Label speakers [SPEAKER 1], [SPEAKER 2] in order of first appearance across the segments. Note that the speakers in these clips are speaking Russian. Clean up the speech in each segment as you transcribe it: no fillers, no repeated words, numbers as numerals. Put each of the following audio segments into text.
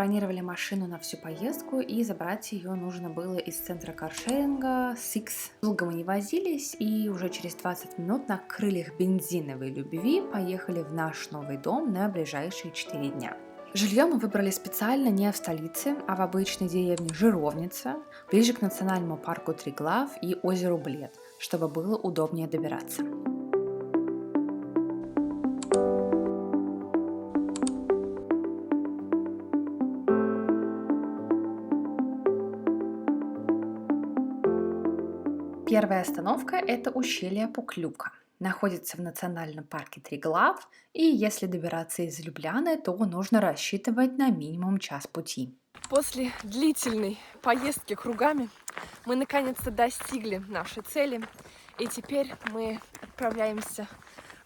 [SPEAKER 1] бронировали машину на всю поездку, и забрать ее нужно было из центра каршеринга Six. Долго мы не возились, и уже через 20 минут на крыльях бензиновой любви поехали в наш новый дом на ближайшие 4 дня. Жилье мы выбрали специально не в столице, а в обычной деревне Жировница, ближе к национальному парку Триглав и озеру Блед, чтобы было удобнее добираться. Первая остановка – это ущелье Пуклюка. Находится в национальном парке Триглав, и если добираться из Любляны, то нужно рассчитывать на минимум час пути.
[SPEAKER 2] После длительной поездки кругами мы наконец-то достигли нашей цели, и теперь мы отправляемся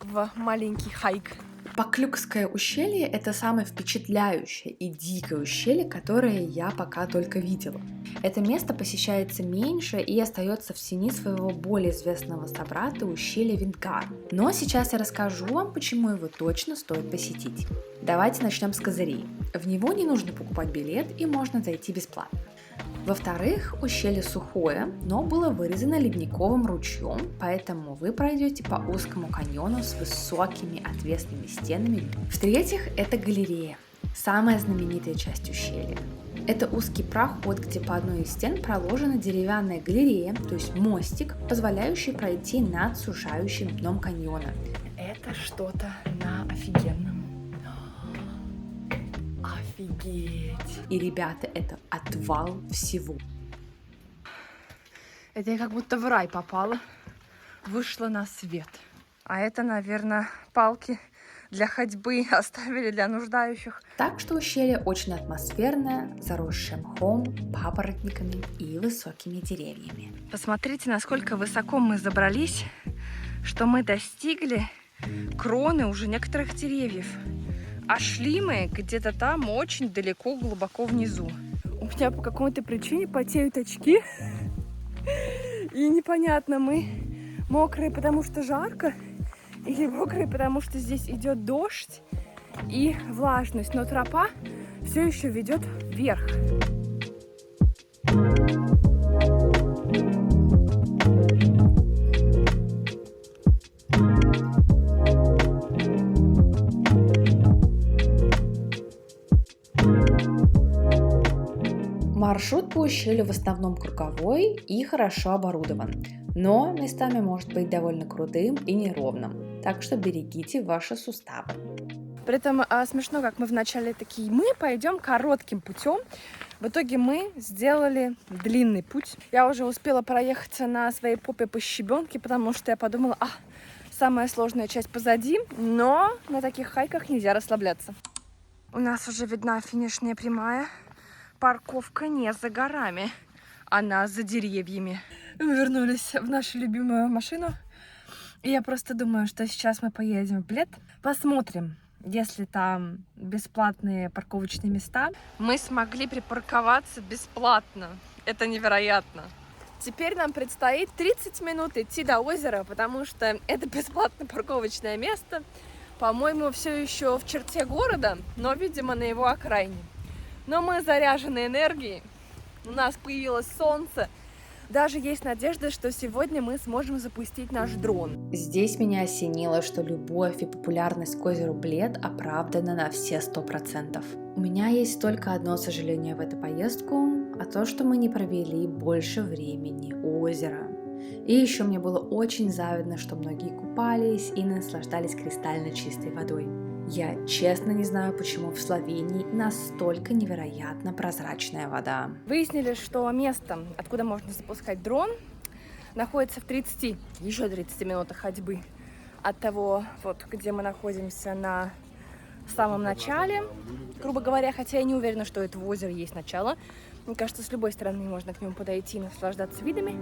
[SPEAKER 2] в маленький хайк.
[SPEAKER 1] Пуклюкское ущелье – это самое впечатляющее и дикое ущелье, которое я пока только видела. Это место посещается меньше и остается в тени своего более известного собрата ущелья Вингар. Но сейчас я расскажу вам, почему его точно стоит посетить. Давайте начнем с козырей. В него не нужно покупать билет и можно зайти бесплатно. Во-вторых, ущелье сухое, но было вырезано ледниковым ручьем, поэтому вы пройдете по узкому каньону с высокими отвесными стенами. В-третьих, это галерея, самая знаменитая часть ущелья. Это узкий проход, где по одной из стен проложена деревянная галерея, то есть мостик, позволяющий пройти над сужающим дном каньона.
[SPEAKER 2] Это что-то на офигенном. Офигеть!
[SPEAKER 1] И, ребята, это отвал всего.
[SPEAKER 2] Это я как будто в рай попала. Вышла на свет. А это, наверное, палки для ходьбы оставили для нуждающих.
[SPEAKER 1] Так что ущелье очень атмосферное, заросшее мхом, папоротниками и высокими деревьями.
[SPEAKER 2] Посмотрите, насколько высоко мы забрались, что мы достигли кроны уже некоторых деревьев. А шли мы где-то там очень далеко, глубоко внизу. У меня по какой-то причине потеют очки. И непонятно, мы мокрые, потому что жарко, или мокрые, потому что здесь идет дождь и влажность. Но тропа все еще ведет вверх.
[SPEAKER 1] Маршрут по ущелью в основном круговой и хорошо оборудован, но местами может быть довольно крутым и неровным, так что берегите ваши суставы.
[SPEAKER 2] При этом смешно, как мы вначале такие, мы пойдем коротким путем. В итоге мы сделали длинный путь. Я уже успела проехаться на своей попе по щебенке, потому что я подумала, самая сложная часть позади, но на таких хайках нельзя расслабляться. У нас уже видна финишная прямая. Парковка не за горами, она за деревьями. Мы вернулись в нашу любимую машину. И я просто думаю, что сейчас мы поедем в Блед. Посмотрим, если там бесплатные парковочные места. Мы смогли припарковаться бесплатно. Это невероятно. Теперь нам предстоит 30 минут идти до озера, потому что это бесплатное парковочное место. По-моему, все еще в черте города, но, видимо, на его окраине. Но мы заряжены энергией, у нас появилось солнце. Даже есть надежда, что сегодня мы сможем запустить наш дрон.
[SPEAKER 1] Здесь меня осенило, что любовь и популярность к озеру Блед оправдана на все 100%. У меня есть только одно сожаление в эту поездку, а то, что мы не провели больше времени у озера. И еще мне было очень завидно, что многие купались и наслаждались кристально чистой водой. Я честно не знаю, почему в Словении настолько невероятно прозрачная вода.
[SPEAKER 2] Выяснили, что место, откуда можно запускать дрон, находится в еще 30 минутах ходьбы от того, где мы находимся на самом начале. Грубо говоря, хотя я не уверена, что это в озере есть начало. Мне кажется, с любой стороны можно к нему подойти и наслаждаться видами.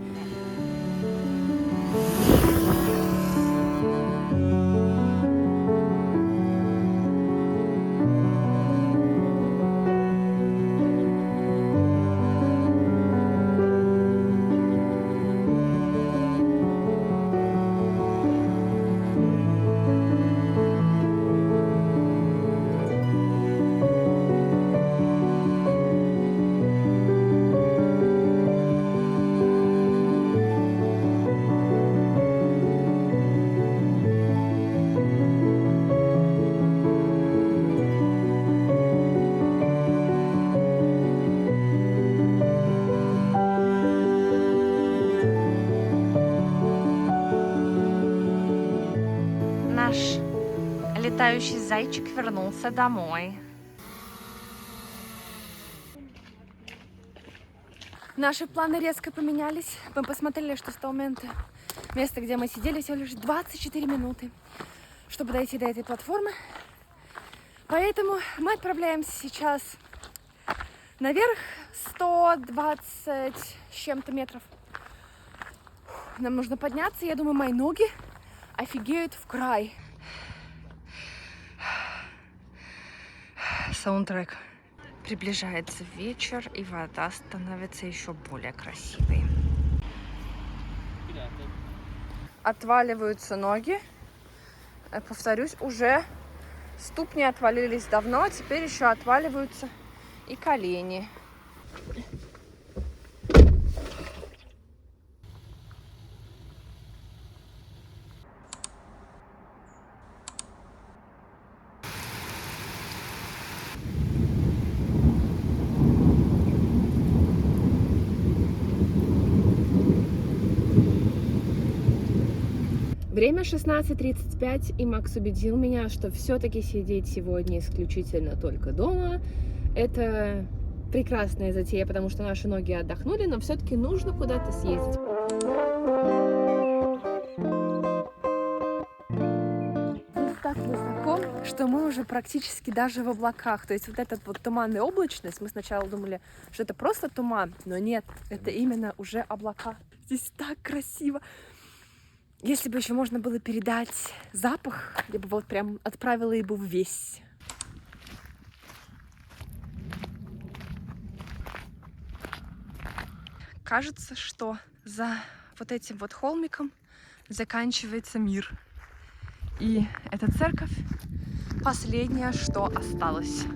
[SPEAKER 2] Наш летающий зайчик вернулся домой. Наши планы резко поменялись. Мы посмотрели, что с того момента место, где мы сидели, всего лишь 24 минуты, чтобы дойти до этой платформы. Поэтому мы отправляемся сейчас наверх 120 с чем-то метров. Нам нужно подняться. Я думаю, мои ноги офигеют в край. Саундтрек. Приближается вечер, и вода становится еще более красивой. Отваливаются ноги. Повторюсь, уже ступни отвалились давно, а теперь еще отваливаются и колени. Время 16:35, и Макс убедил меня, что все-таки сидеть сегодня исключительно только дома – это прекрасная затея, потому что наши ноги отдохнули, но все-таки нужно куда-то съездить. Здесь так высоко, что мы уже практически даже в облаках. То есть вот эта вот туманная облачность, мы сначала думали, что это просто туман, но нет, это именно уже облака. Здесь так красиво. Если бы еще можно было передать запах, я бы вот прям отправила его весь. Кажется, что за вот этим вот холмиком заканчивается мир. И эта церковь последнее, что осталось.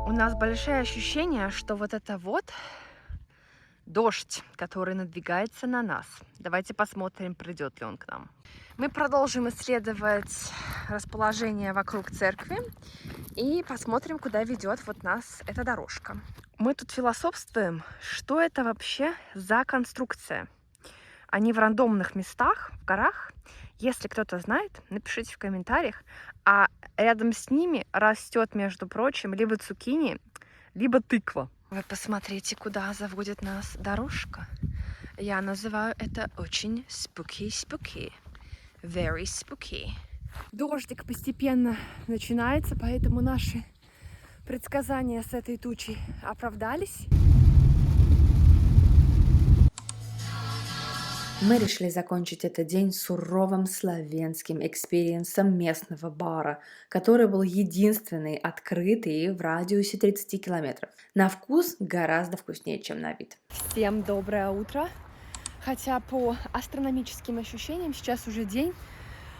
[SPEAKER 2] У нас большое ощущение, что вот это вот дождь, который надвигается на нас. Давайте посмотрим, придет ли он к нам. Мы продолжим исследовать расположение вокруг церкви и посмотрим, куда ведет вот нас эта дорожка. Мы тут философствуем, что это вообще за конструкция. Они в рандомных местах, в горах. Если кто-то знает, напишите в комментариях. А рядом с ними растет, между прочим, либо цукини, либо тыква. Вы посмотрите, куда заводит нас дорожка. Я называю это очень spooky. Very spooky. Дождик постепенно начинается, поэтому наши предсказания с этой тучей оправдались.
[SPEAKER 1] Мы решили закончить этот день суровым славянским экспириенсом местного бара, который был единственный открытый в радиусе 30 километров. На вкус гораздо вкуснее, чем на вид.
[SPEAKER 2] Всем доброе утро! Хотя по астрономическим ощущениям сейчас уже день.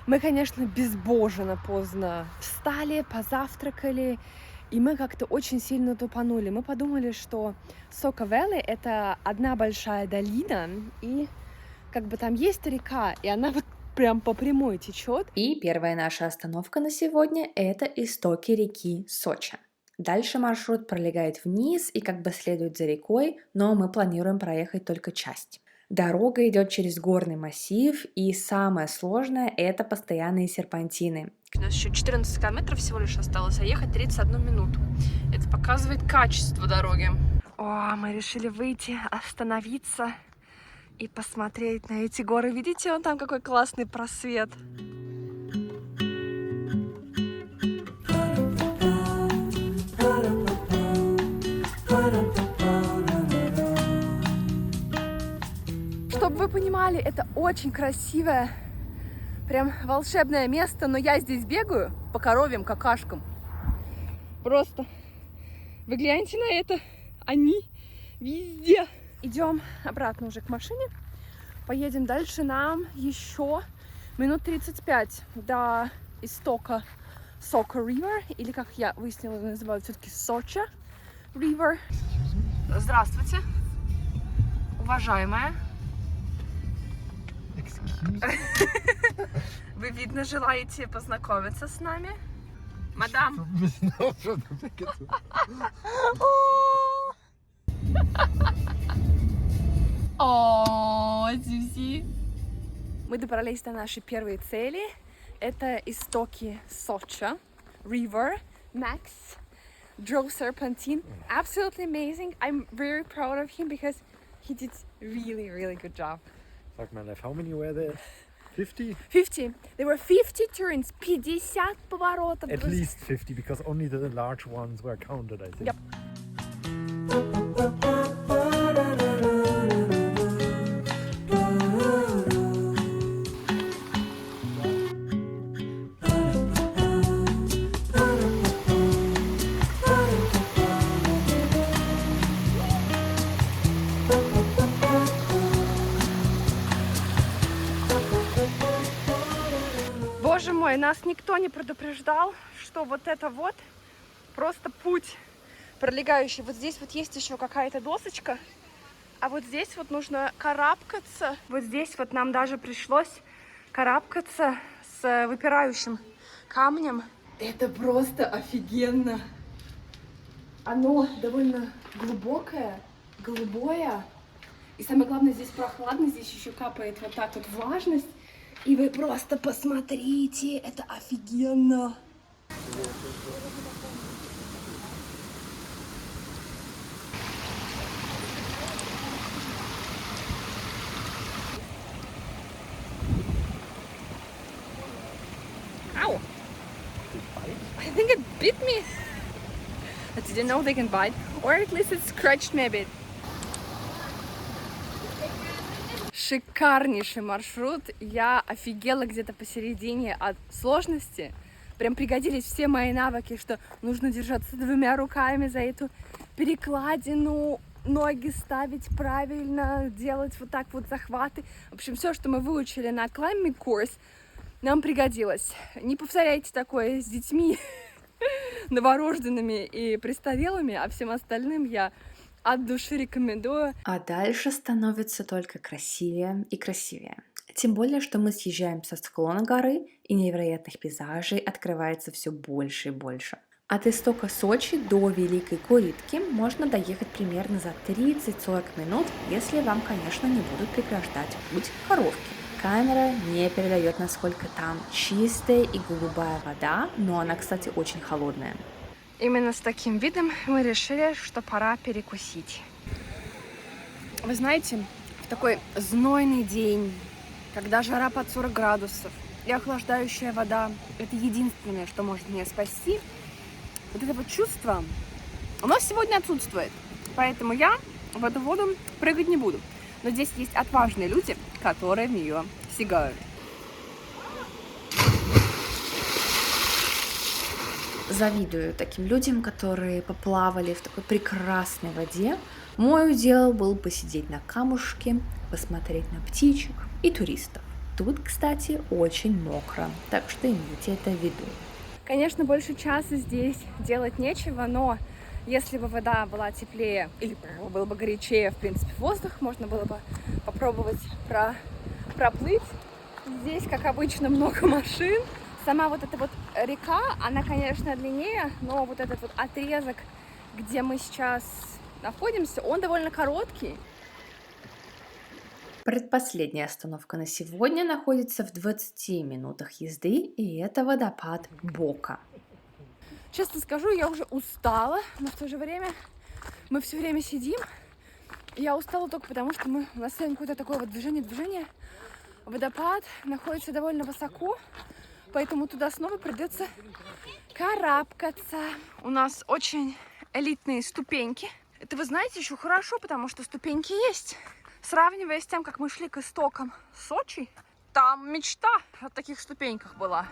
[SPEAKER 2] Мы, конечно, безбожно поздно встали, позавтракали, и мы как-то очень сильно тупанули. Мы подумали, что Сока-Вэлли — это одна большая долина, и как бы там есть река, и она вот прям по прямой течет.
[SPEAKER 1] И первая наша остановка на сегодня – это истоки реки Соча. Дальше маршрут пролегает вниз и как бы следует за рекой, но мы планируем проехать только часть. Дорога идет через горный массив, и самое сложное – это постоянные серпантины.
[SPEAKER 2] У нас еще 14 километров всего лишь осталось, а ехать 31 минуту. Это показывает качество дороги. О, мы решили выйти, остановиться и посмотреть на эти горы. Видите, вон там какой классный просвет. сказали, это очень красивое, прям волшебное место, но я здесь бегаю по коровьим какашкам. Просто вы гляньте на это, они везде. Идем обратно уже к машине, поедем дальше, нам еще минут 35 до истока Socha River, или как я выяснила, называют все-таки Socha River. Здравствуйте, уважаемая. Вы, видно, желаете познакомиться с нами? Мадам. О, Зюзи. Мы добрались до нашей первой цели. Это истоки Socha River. Max drove serpentine. Absolutely amazing. I'm very proud of him because he did really good job.
[SPEAKER 3] Sag mal, how many were there? 50?
[SPEAKER 2] 50. There were 50 turns. 50 поворотов.
[SPEAKER 3] At least 50, because only the large ones were counted, I think.
[SPEAKER 2] Yep. Боже мой, нас никто не предупреждал, что вот это вот просто путь пролегающий. Вот здесь вот есть еще какая-то досочка, а вот здесь вот нужно карабкаться. Вот здесь вот нам даже пришлось карабкаться с выпирающим камнем. Это просто офигенно. Оно довольно глубокое, голубое. И самое главное, здесь прохладно, здесь еще капает вот так вот влажность. И вы просто посмотрите, это офигенно. Ow! I think it bit me. I didn't know they can bite, or at least it scratched me a bit. Шикарнейший маршрут. Я офигела где-то посередине от сложности. Прям пригодились все мои навыки, что нужно держаться двумя руками за эту перекладину, ноги ставить правильно, делать вот так вот захваты. В общем, все, что мы выучили на climbing course, нам пригодилось. Не повторяйте такое с детьми, новорожденными и престарелыми, а всем остальным я от души рекомендую.
[SPEAKER 1] А дальше становится только красивее и красивее. Тем более, что мы съезжаем со склона горы, и невероятных пейзажей открывается все больше и больше. От истока Сочи до Великой Куритки можно доехать примерно за 30-40 минут, если вам, конечно, не будут преграждать путь коровки. Камера не передает, насколько там чистая и голубая вода, но она, кстати, очень холодная.
[SPEAKER 2] Именно с таким видом мы решили, что пора перекусить. Вы знаете, в такой знойный день, когда жара под 40 градусов и охлаждающая вода – это единственное, что может меня спасти, вот это вот чувство, оно сегодня отсутствует. Поэтому я в эту воду прыгать не буду. Но здесь есть отважные люди, которые в нее сигают.
[SPEAKER 1] Завидую таким людям, которые поплавали в такой прекрасной воде. Мой удел был посидеть на камушке, посмотреть на птичек и туристов. Тут, кстати, очень мокро, так что имейте это в виду.
[SPEAKER 2] Конечно, больше часа здесь делать нечего, но если бы вода была теплее или было бы горячее, в принципе, воздух, можно было бы попробовать проплыть. Здесь, как обычно, много машин. Сама вот эта вот река, она, конечно, длиннее, но вот этот вот отрезок, где мы сейчас находимся, он довольно короткий.
[SPEAKER 1] Предпоследняя остановка на сегодня находится в 20 минутах езды, и это водопад Бока.
[SPEAKER 2] Честно скажу, я уже устала, но в то же время мы все время сидим. Я устала только потому, что у нас сегодня какое-то такое вот движение. Водопад находится довольно высоко, поэтому туда снова придется карабкаться. У нас очень элитные ступеньки. Это, вы знаете, еще хорошо, потому что ступеньки есть. Сравнивая с тем, как мы шли к истокам Сочи, там мечта о таких ступеньках была.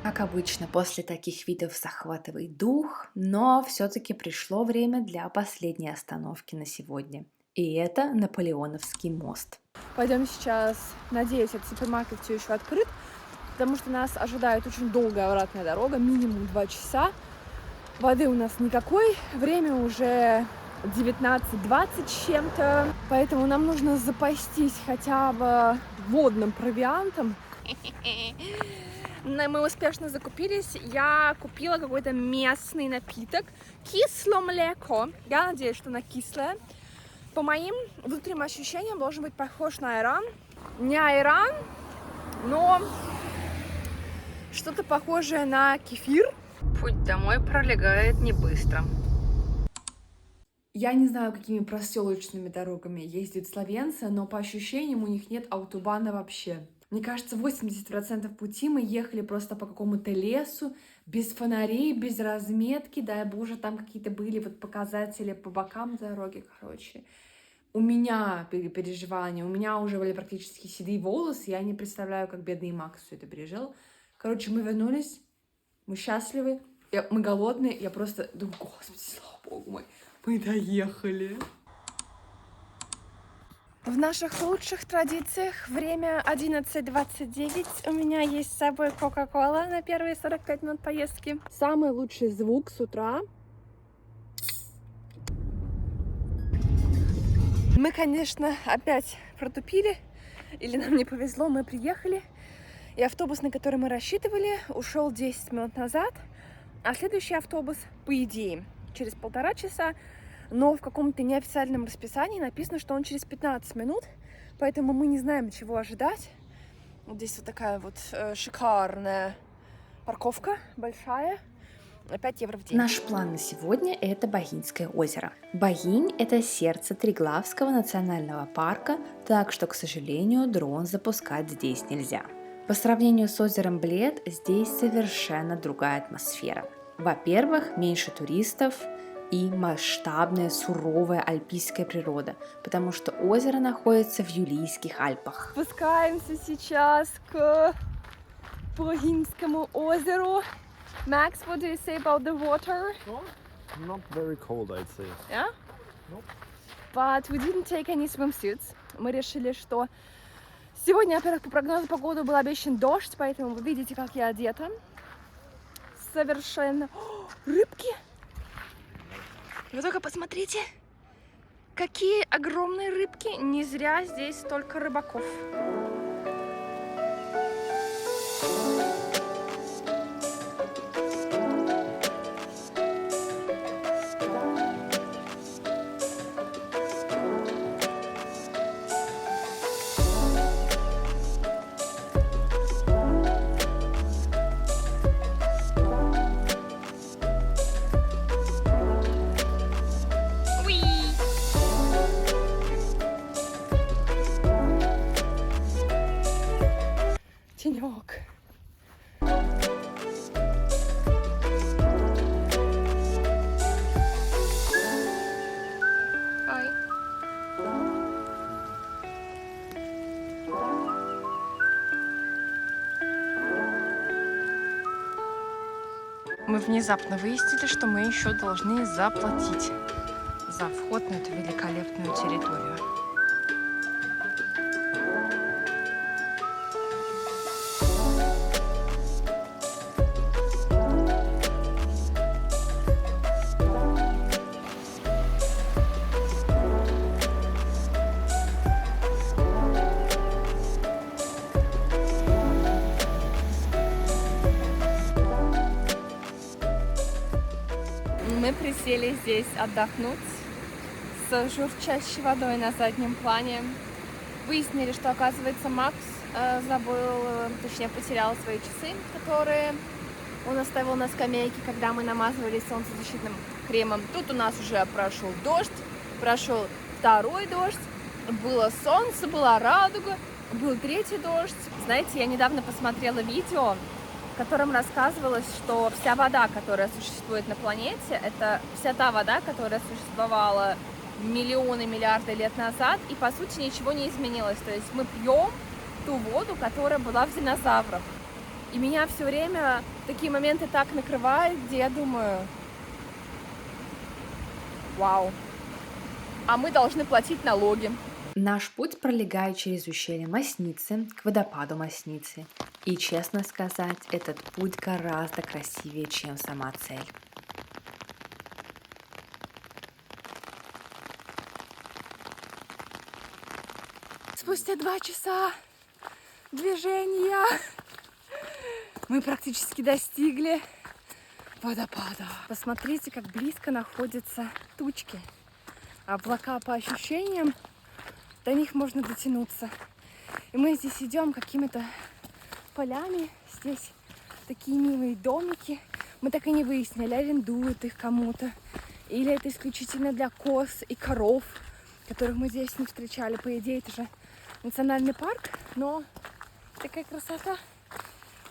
[SPEAKER 1] Как обычно, после таких видов захватывает дух, но все-таки пришло время для последней остановки на сегодня. И это Наполеоновский мост.
[SPEAKER 2] Пойдем сейчас, надеюсь, этот супермаркет все еще открыт, потому что нас ожидает очень долгая обратная дорога, минимум 2 часа. Воды у нас никакой, время уже 19:20 с чем-то, поэтому нам нужно запастись хотя бы водным провиантом. Мы успешно закупились. Я купила какой-то местный напиток. Кислое молоко. Я надеюсь, что оно кислое. По моим внутренним ощущениям должен быть похож на айран. Не айран, но что-то похожее на кефир. Путь домой пролегает не быстро.
[SPEAKER 1] Я не знаю, какими проселочными дорогами ездят словенцы, но по ощущениям у них нет автобана вообще. Мне кажется, 80% пути мы ехали просто по какому-то лесу, без фонарей, без разметки, дай боже, там какие-то были вот показатели по бокам дороги, короче. У меня переживания, у меня уже были практически седые волосы, я не представляю, как бедный Макс все это пережил. Короче, мы вернулись, мы счастливы, мы голодные, я просто думаю, господи, слава богу мой, мы доехали.
[SPEAKER 2] В наших лучших традициях время 11:29. У меня есть с собой Кока-Кола на первые 45 минут поездки. Самый лучший звук с утра. Мы, конечно, опять протупили. Или нам не повезло, мы приехали. И автобус, на который мы рассчитывали, ушел 10 минут назад. А следующий автобус, по идее, через 1,5 часа. Но в каком-то неофициальном расписании написано, что он через 15 минут, поэтому мы не знаем, чего ожидать. Вот здесь вот такая вот шикарная парковка, большая, 5 евро в день.
[SPEAKER 1] Наш план на сегодня – это Багинское озеро. Багинь – это сердце Триглавского национального парка, так что, к сожалению, дрон запускать здесь нельзя. По сравнению с озером Блед, здесь совершенно другая атмосфера. Во-первых, меньше туристов и масштабная суровая альпийская природа, потому что озеро находится в Юлийских Альпах.
[SPEAKER 2] Спускаемся сейчас к Багинскому озеру. Max, what do you say about the water?
[SPEAKER 3] Not very cold, I'd say.
[SPEAKER 2] Yeah?
[SPEAKER 3] Nope.
[SPEAKER 2] But we didn't take any swimsuits. Мы решили, что сегодня, во-первых, по прогнозу погоды был обещан дождь, поэтому вы видите, как я одета. Совершенно... О, рыбки! Вы только посмотрите, какие огромные рыбки. Не зря здесь столько рыбаков. Тенек. Мы внезапно выяснили, что мы еще должны заплатить за вход на эту великолепную территорию. Мы присели здесь отдохнуть с журчащей водой на заднем плане. Выяснили, что, оказывается, Макс точнее, потерял свои часы, которые он оставил на скамейке, когда мы намазывались солнцезащитным кремом. Тут у нас уже прошел дождь, прошел второй дождь, было солнце, была радуга, был третий дождь. Знаете, я недавно посмотрела видео, в котором рассказывалось, что вся вода, которая существует на планете, это вся та вода, которая существовала миллионы, миллиарды лет назад, и по сути ничего не изменилось. То есть мы пьем ту воду, которая была в динозаврах. И меня все время такие моменты так накрывают, где я думаю: вау, а мы должны платить налоги.
[SPEAKER 1] Наш путь пролегает через ущелье Масницы к водопаду Масницы. И, честно сказать, этот путь гораздо красивее, чем сама цель.
[SPEAKER 2] Спустя 2 часа движения мы практически достигли водопада. Посмотрите, как близко находятся тучки. Облака, по ощущениям, до них можно дотянуться. И мы здесь идем какими-то полями. Здесь такие милые домики. Мы так и не выяснили, арендуют их кому-то, или это исключительно для коз и коров, которых мы здесь не встречали. По идее, это же национальный парк, но такая красота.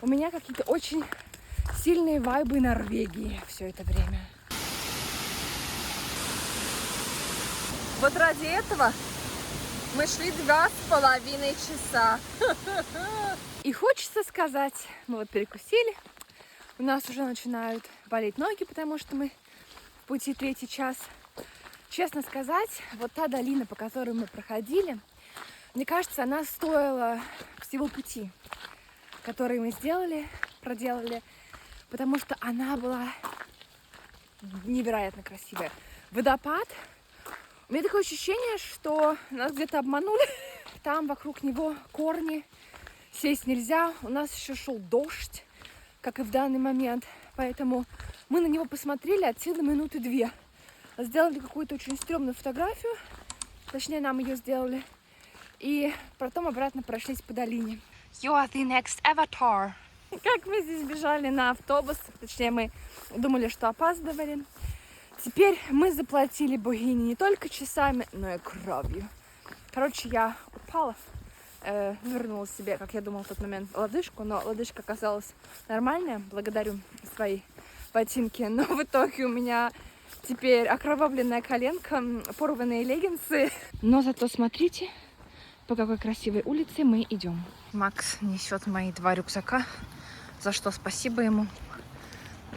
[SPEAKER 2] У меня какие-то очень сильные вайбы Норвегии все это время. Вот ради этого мы шли 2,5 часа. И хочется сказать, мы вот перекусили, у нас уже начинают болеть ноги, потому что мы в пути 3-й час. Честно сказать, вот та долина, по которой мы проходили, мне кажется, она стоила всего пути, который мы проделали, потому что она была невероятно красивая. Водопад, у меня такое ощущение, что нас где-то обманули. Там вокруг него корни, сесть нельзя. У нас еще шел дождь, как и в данный момент, поэтому мы на него посмотрели от силы минуты 2. Сделали какую-то очень стрёмную фотографию, точнее, нам ее сделали, и потом обратно прошлись по долине. You are the next avatar. Как мы здесь бежали на автобус, точнее, мы думали, что опаздывали. Теперь мы заплатили богине не только часами, но и кровью. Короче, я упала, вернула себе, как я думала в тот момент, лодыжку, но лодыжка оказалась нормальная, благодарю свои ботинки, но в итоге у меня теперь окровавленная коленка, порванные леггинсы. Но зато смотрите, по какой красивой улице мы идем. Макс несет мои 2 рюкзака, за что спасибо ему.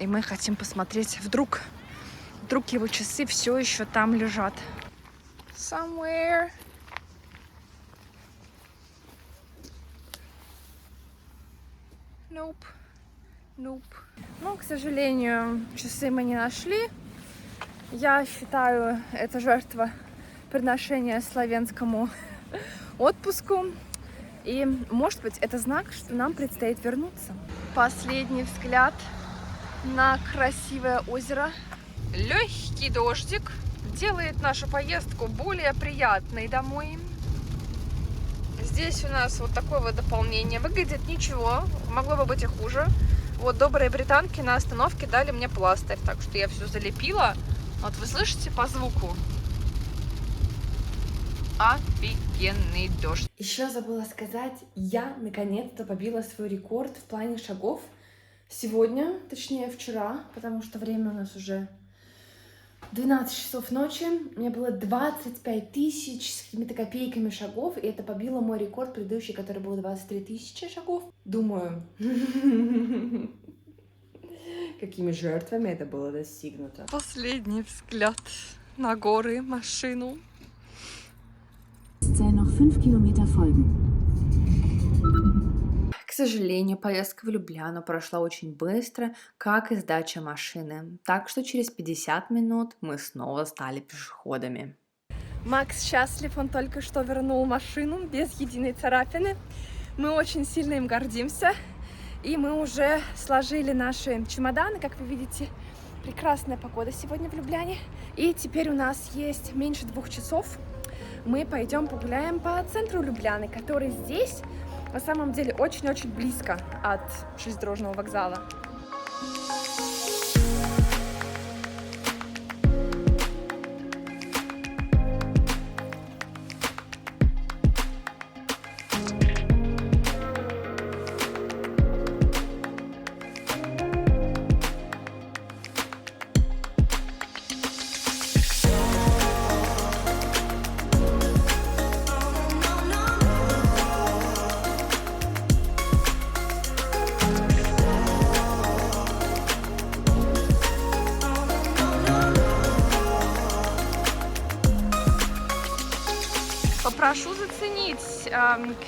[SPEAKER 2] И мы хотим посмотреть, вдруг его часы все еще там лежат. Somewhere. Nope. Nope. Ну, к сожалению, часы мы не нашли. Я считаю, это жертва приношения славянскому отпуску. И, может быть, это знак, что нам предстоит вернуться. Последний взгляд на красивое озеро. Легкий дождик делает нашу поездку более приятной домой. Здесь у нас вот такое вот дополнение. Выглядит ничего, могло бы быть и хуже. Вот добрые британки на остановке дали мне пластырь, так что я все залепила. Вот вы слышите по звуку? Офигенный дождь.
[SPEAKER 1] Еще забыла сказать, я наконец-то побила свой рекорд в плане шагов. Сегодня, точнее вчера, потому что время у нас уже 12 часов ночи. У меня было 25 тысяч с какими-то копейками шагов, и это побило мой рекорд предыдущий, который был 23 тысячи шагов. Думаю, какими жертвами это было достигнуто.
[SPEAKER 2] Последний взгляд на горы, машину.
[SPEAKER 4] Noch 5 Kilometer folgen.
[SPEAKER 1] К сожалению, поездка в Любляну прошла очень быстро, как и сдача машины. Так что через 50 минут мы снова стали пешеходами.
[SPEAKER 2] Макс счастлив, он только что вернул машину без единой царапины. Мы очень сильно им гордимся. И мы уже сложили наши чемоданы, как вы видите, Прекрасная погода сегодня в Любляне. И теперь у нас есть меньше 2 часов. Мы пойдем погуляем по центру Любляны, который здесь на самом деле очень-очень близко от железнодорожного вокзала. Попрошу заценить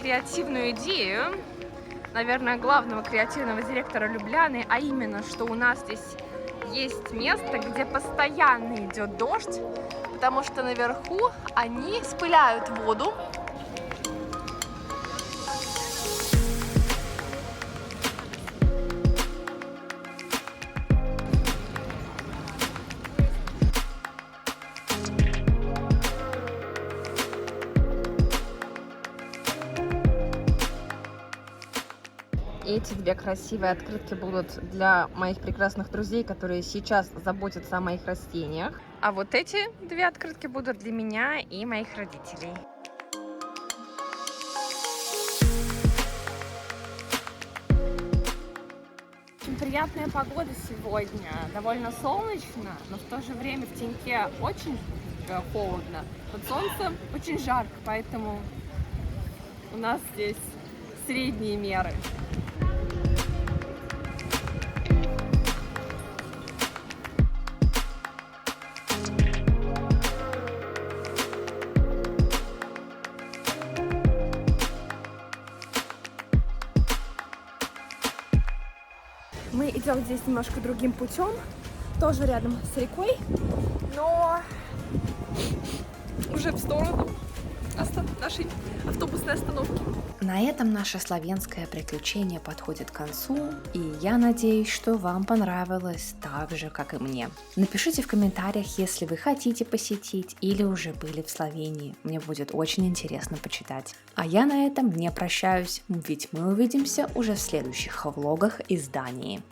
[SPEAKER 2] креативную идею, наверное, главного креативного директора Любляны, а именно, что у нас здесь есть место, где постоянно идет дождь, потому что наверху они спыляют воду. Эти две красивые открытки будут для моих прекрасных друзей, которые сейчас заботятся о моих растениях. А вот эти две открытки будут для меня и моих родителей. Очень приятная погода сегодня, довольно солнечно, но в то же время в теньке очень холодно. Под солнцем очень жарко, поэтому у нас здесь средние меры. Мы идем здесь немножко другим путем, тоже рядом с рекой, но уже в сторону нашей автобусной остановки.
[SPEAKER 1] На этом наше славянское приключение подходит к концу, и я надеюсь, что вам понравилось так же, как и мне. Напишите в комментариях, если вы хотите посетить или уже были в Словении. Мне будет очень интересно почитать. А я на этом не прощаюсь, ведь мы увидимся уже в следующих влогах из Дании.